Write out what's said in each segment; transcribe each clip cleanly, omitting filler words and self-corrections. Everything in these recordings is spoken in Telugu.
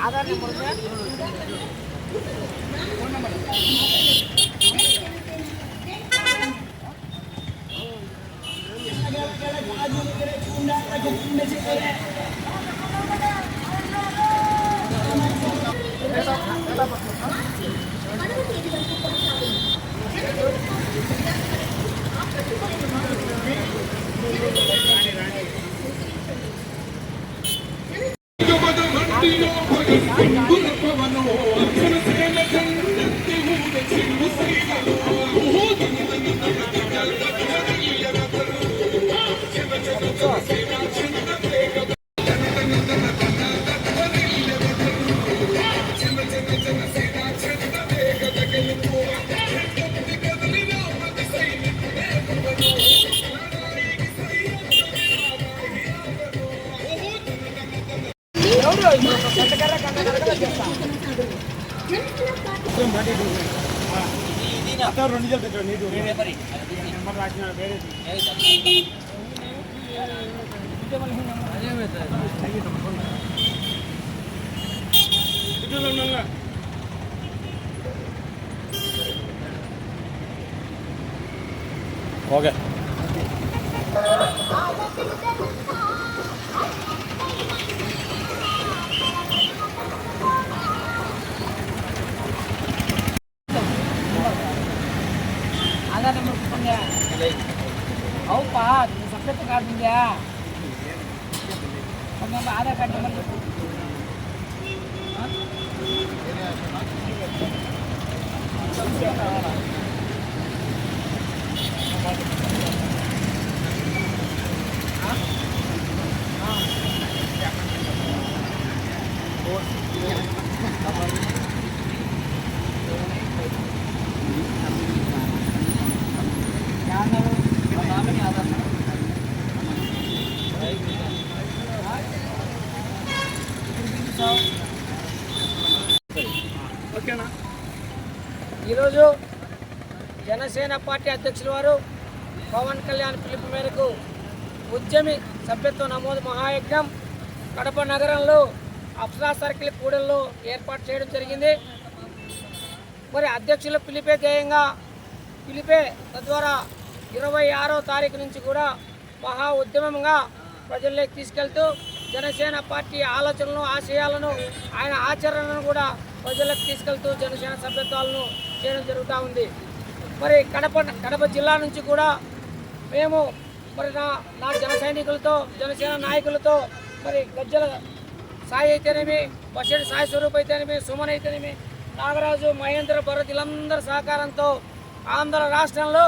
Aadhaar number okay Aadhaar number ఉందా? అవుపా సపరేట్ కార్డు ఉందా? ఆధార్ కార్డు నెంబర్ చెప్పు. ఈరోజు జనసేన పార్టీ అధ్యక్షుల వారు పవన్ కళ్యాణ్ పిలుపు మేరకు ఉద్యమి సభ్యత్వ నమోదు మహాయజ్ఞం కడప నగరంలో అప్సరా సర్కిల్ కూడల్లో ఏర్పాటు చేయడం జరిగింది. మరి అధ్యక్షుల పిలిపే ధ్యేయంగా తద్వారా 26వ తారీఖు నుంచి కూడా మహా ఉద్యమంగా ప్రజల్లోకి తీసుకెళ్తూ జనసేన పార్టీ ఆలోచనలను ఆశయాలను ఆయన ఆచరణను కూడా ప్రజలకు తీసుకెళ్తూ జనసేన సభ్యత్వాలను చేయడం జరుగుతూ ఉంది. మరి కడప జిల్లా నుంచి కూడా మేము మరి నా జన సైనికులతో జనసేన నాయకులతో మరి గజ్జల సాయి అయితేనేమి, బషెడ్ సాయి స్వరూప్ అయితేనేమి, సుమన్ అయితేనేమి, నాగరాజు, మహేంద్ర, భరత్ వీళ్ళందరి సహకారంతో ఆంధ్ర రాష్ట్రంలో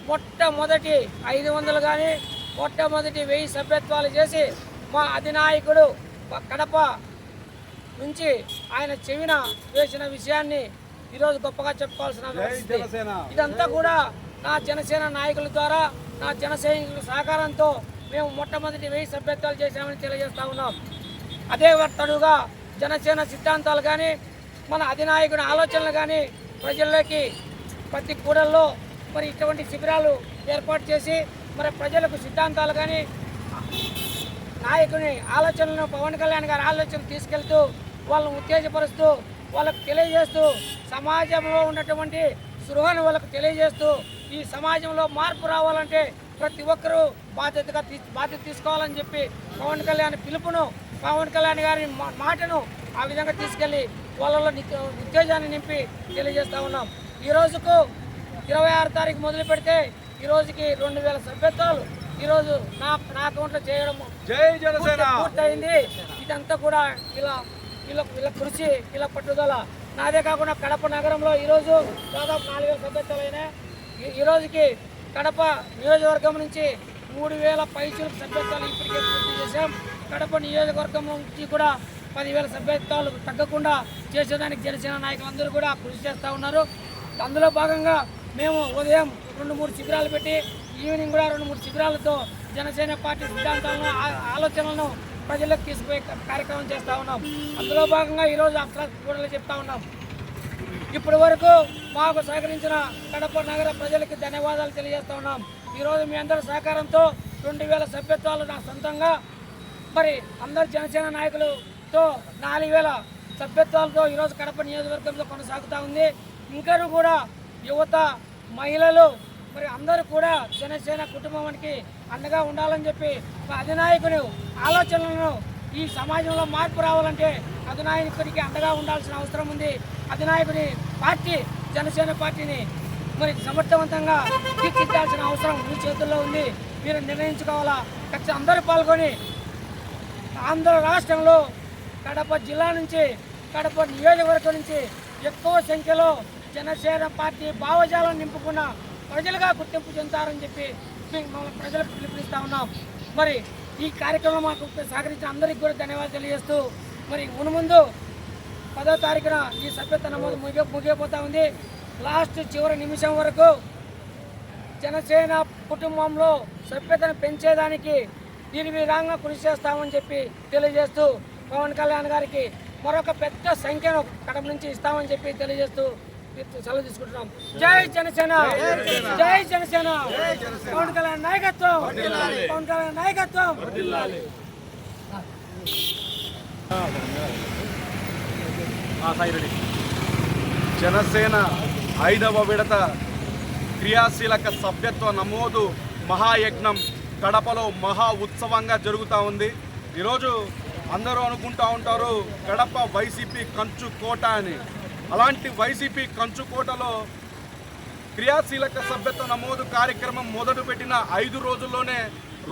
మొట్టమొదటి 500 కానీ మొట్టమొదటి 1000 సభ్యత్వాలు చేసి మా అధినాయకుడు కడప నుంచి ఆయన చెవిన వేసిన విషయాన్ని ఈరోజు గొప్పగా చెప్పుకోవాల్సిన ఇదంతా కూడా నా జనసేన నాయకుల ద్వారా నా జన సైనికుల సహకారంతో మేము మొట్టమొదటి 1000 సభ్యత్వాలు చేశామని తెలియజేస్తా ఉన్నాం. అదే తడుగా జనసేన సిద్ధాంతాలు కానీ మన అధినాయకుడి ఆలోచనలు కానీ ప్రజల్లోకి ప్రతి కూడల్లో మరి ఇటువంటి శిబిరాలు ఏర్పాటు చేసి మరి ప్రజలకు సిద్ధాంతాలు కానీ నాయకుని ఆలోచనలను పవన్ కళ్యాణ్ గారి ఆలోచనలు తీసుకెళ్తూ వాళ్ళను ఉత్తేజపరుస్తూ వాళ్ళకు తెలియజేస్తూ సమాజంలో ఉన్నటువంటి స్పృహను వాళ్ళకు తెలియజేస్తూ ఈ సమాజంలో మార్పు రావాలంటే ప్రతి ఒక్కరూ బాధ్యత తీసుకోవాలని చెప్పి పవన్ కళ్యాణ్ పిలుపును పవన్ కళ్యాణ్ గారి మాటను ఆ విధంగా తీసుకెళ్ళి వాళ్ళలో ఉత్తేజాన్ని నింపి తెలియజేస్తూ ఉన్నాం. ఈ రోజుకు 26వ తారీఖు మొదలు పెడితే ఈ రోజుకి 2000 సభ్యత్వాలు ఈరోజు నా అకౌంట్లో చేయడం పూర్తయింది. ఇదంతా కూడా వీళ్ళ కృషి, వీళ్ళ పట్టుదల. నాదే కాకుండా కడప నగరంలో ఈరోజు దాదాపు 4000 సభ్యత్వాలు అయినాయి. ఈ రోజుకి కడప నియోజకవర్గం నుంచి 3000 పైసలకు సభ్యత్వాలు ఇప్పటికే పూర్తి చేశాం. కడప నియోజకవర్గం నుంచి కూడా 10,000 సభ్యత్వాలు తగ్గకుండా చేసేదానికి జనసేన నాయకులందరూ కూడా కృషి చేస్తూ ఉన్నారు. అందులో భాగంగా మేము ఉదయం 2-3 శిబిరాలు పెట్టి ఈవినింగ్ కూడా 2-3 శిబిరాలతో జనసేన పార్టీ సిద్ధాంతాలను ఆలోచనలను ప్రజలకు తీసుకుపోయే కార్యక్రమం చేస్తూ ఉన్నాం. అందులో భాగంగా ఈరోజు కూడా చెప్తా ఉన్నాం. ఇప్పటి వరకు మాకు సహకరించిన కడప నగర ప్రజలకి ధన్యవాదాలు తెలియజేస్తూ ఉన్నాం. ఈరోజు మీ అందరి సహకారంతో 2000 సభ్యత్వాలు నా సొంతంగా, మరి అందరు జనసేన నాయకులతో 4000 సభ్యత్వాలతో ఈరోజు కడప నియోజకవర్గంలో కొనసాగుతూ ఉంది. ఇంకా కూడా యువత, మహిళలు మరి అందరూ కూడా జనసేన కుటుంబానికి అండగా ఉండాలని చెప్పి అధినాయకుని ఆలోచనలను ఈ సమాజంలో మార్పు రావాలంటే అధినాయకుడికి అండగా ఉండాల్సిన అవసరం ఉంది. అధినాయకుని పార్టీ జనసేన పార్టీని మరి సమర్థవంతంగా తీర్చిదిద్దాల్సిన అవసరం మీ చేతుల్లో ఉంది. మీరు నిర్ణయించుకోవాలా. ఖచ్చితంగా అందరూ పాల్గొని ఆంధ్ర రాష్ట్రంలో కడప జిల్లా నుంచి, కడప నియోజకవర్గం నుంచి ఎక్కువ సంఖ్యలో జనసేన పార్టీ భావజాలను నింపుకున్న ప్రజలుగా గుర్తింపు చెందుతారని చెప్పి ప్రజలకు పిలుపునిస్తా ఉన్నాం. మరి ఈ కార్యక్రమం మాకు సహకరించిన అందరికీ కూడా ధన్యవాదాలు తెలియజేస్తూ మరి మునుముందు 10వ తారీఖున ఈ సభ్యత్వ నమోదు ముగిపోతా ఉంది. లాస్ట్ చివరి నిమిషం వరకు జనసేన కుటుంబంలో సభ్యతను పెంచేదానికి నిర్విరాంగా కృషి చేస్తామని చెప్పి తెలియజేస్తూ పవన్ కళ్యాణ్ గారికి మరొక పెద్ద సంఖ్యను కడప నుంచి ఇస్తామని చెప్పి తెలియజేస్తూ సెలవు తీసుకుంటున్నాం. జై జనసేన, జై జనసేన, పవన్ కళ్యాణ్ నాయకత్వం, పవన్ కళ్యాణ్ నాయకత్వం. జనసేన 5వ విడత క్రియాశీలక సభ్యత్వ నమోదు మహాయజ్ఞం కడపలో మహా ఉత్సవంగా జరుగుతూ ఉంది. ఈరోజు అందరూ అనుకుంటూ ఉంటారు కడప వైసీపీ కంచుకోట అని. అలాంటి వైసీపీ కంచుకోటలో క్రియాశీలక సభ్యత్వ నమోదు కార్యక్రమం మొదలుపెట్టిన 5 రోజుల్లోనే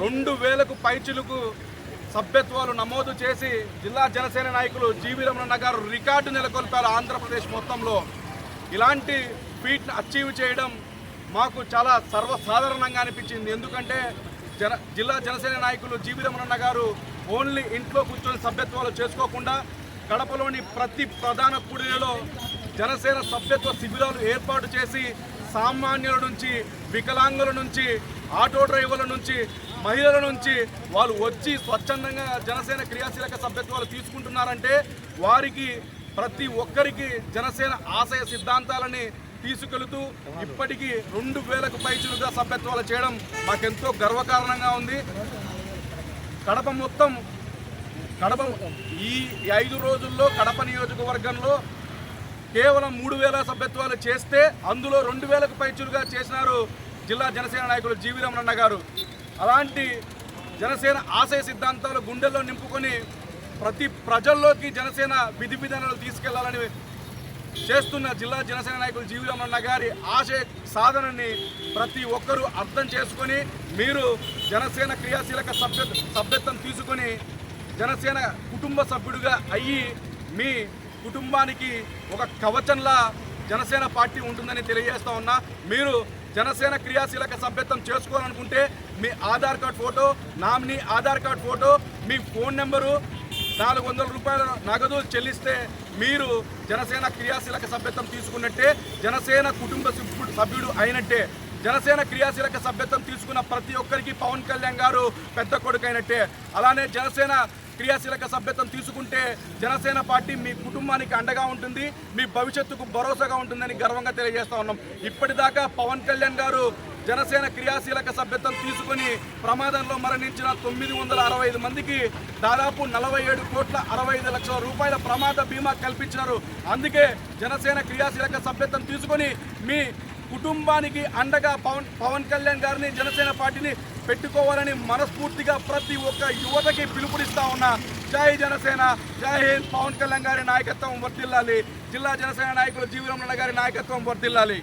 2000కు పైచిలుకు సభ్యత్వాలు నమోదు చేసి జిల్లా జనసేన నాయకులు జీవీ రమణ గారు రికార్డు నెలకొల్పారు ఆంధ్రప్రదేశ్ మొత్తంలో. ఇలాంటి ఫీట్ను అచీవ్ చేయడం మాకు చాలా సర్వసాధారణంగా అనిపించింది. ఎందుకంటే జిల్లా జనసేన నాయకులు జీవీ రమణ గారు ఓన్లీ ఇంట్లో కూర్చొని సభ్యత్వాలు చేసుకోకుండా కడపలోని ప్రతి ప్రధాన కూడలిలో జనసేన సభ్యత్వ శిబిరాలు ఏర్పాటు చేసి సామాన్యుల నుంచి, వికలాంగుల నుంచి, ఆటో డ్రైవర్ల నుంచి, మహిళల నుంచి వాళ్ళు వచ్చి స్వచ్ఛందంగా జనసేన క్రియాశీలక సభ్యత్వాలు తీసుకుంటున్నారంటే వారికి ప్రతి ఒక్కరికి జనసేన ఆశయ సిద్ధాంతాలని తీసుకెళుతూ ఇప్పటికీ 2000కు పైచులుగా సభ్యత్వాలు చేయడం మాకెంతో గర్వకారణంగా ఉంది. కడప ఈ 5 రోజుల్లో కడప నియోజకవర్గంలో కేవలం 3000 సభ్యత్వాలు చేస్తే అందులో 2000కు పైచులుగా చేసినారు జిల్లా జనసేన నాయకులు జీవీ రమణ గారు. అలాంటి జనసేన ఆశయ సిద్ధాంతాలు గుండెల్లో నింపుకొని ప్రతి ప్రజల్లోకి జనసేన విధి విధానాలు తీసుకెళ్లాలని చేస్తున్న జిల్లా జనసేన నాయకులు జీవీ రమణ గారి ఆశయ సాధనని ప్రతి ఒక్కరూ అర్థం చేసుకొని మీరు జనసేన క్రియాశీలక సభ్యత్వం తీసుకొని జనసేన కుటుంబ సభ్యుడిగా అయ్యి మీ కుటుంబానికి ఒక కవచంలా జనసేన పార్టీ ఉంటుందని తెలియజేస్తా ఉన్నా. మీరు జనసేన క్రియాశీలక సభ్యత్వం చేసుకోవాలనుకుంటే మీ Aadhaar card photo, nominee Aadhaar card photo, మీ ఫోన్ నెంబరు, 400 రూపాయల నగదు చెల్లిస్తే మీరు జనసేన క్రియాశీలక సభ్యత్వం తీసుకున్నట్టే, జనసేన కుటుంబ సభ్యుడు అయినట్టే. జనసేన క్రియాశీలక సభ్యత్వం తీసుకున్న ప్రతి ఒక్కరికి పవన్ కళ్యాణ్ గారు పెద్ద కొడుకైనట్టే. అలానే జనసేన క్రియాశీలక సభ్యత్వం తీసుకుంటే జనసేన పార్టీ మీ కుటుంబానికి అండగా ఉంటుంది, మీ భవిష్యత్తుకు భరోసాగా ఉంటుందని గర్వంగా తెలియజేస్తా ఉన్నాం. ఇప్పటిదాకా పవన్ కళ్యాణ్ గారు జనసేన క్రియాశీలక సభ్యత్వం తీసుకుని ప్రమాదంలో మరణించిన 965 మందికి దాదాపు 47,65,00,000 రూపాయల ప్రమాద బీమా కల్పించినారు. అందుకే జనసేన క్రియాశీలక సభ్యత్వం తీసుకొని మీ కుటుంబానికి అండగా పవన్ కళ్యాణ్ గారిని, జనసేన పార్టీని పెట్టుకోవాలని మనస్ఫూర్తిగా ప్రతి ఒక్క యువతకి పిలుపునిస్తా ఉన్నా. జై జనసేన, జై హింద్. పవన్ కళ్యాణ్ గారి నాయకత్వం వర్ధిల్లాలి. జిల్లా జనసేన నాయకులు జీవీ రమణ గారి నాయకత్వం వర్ధిల్లాలి.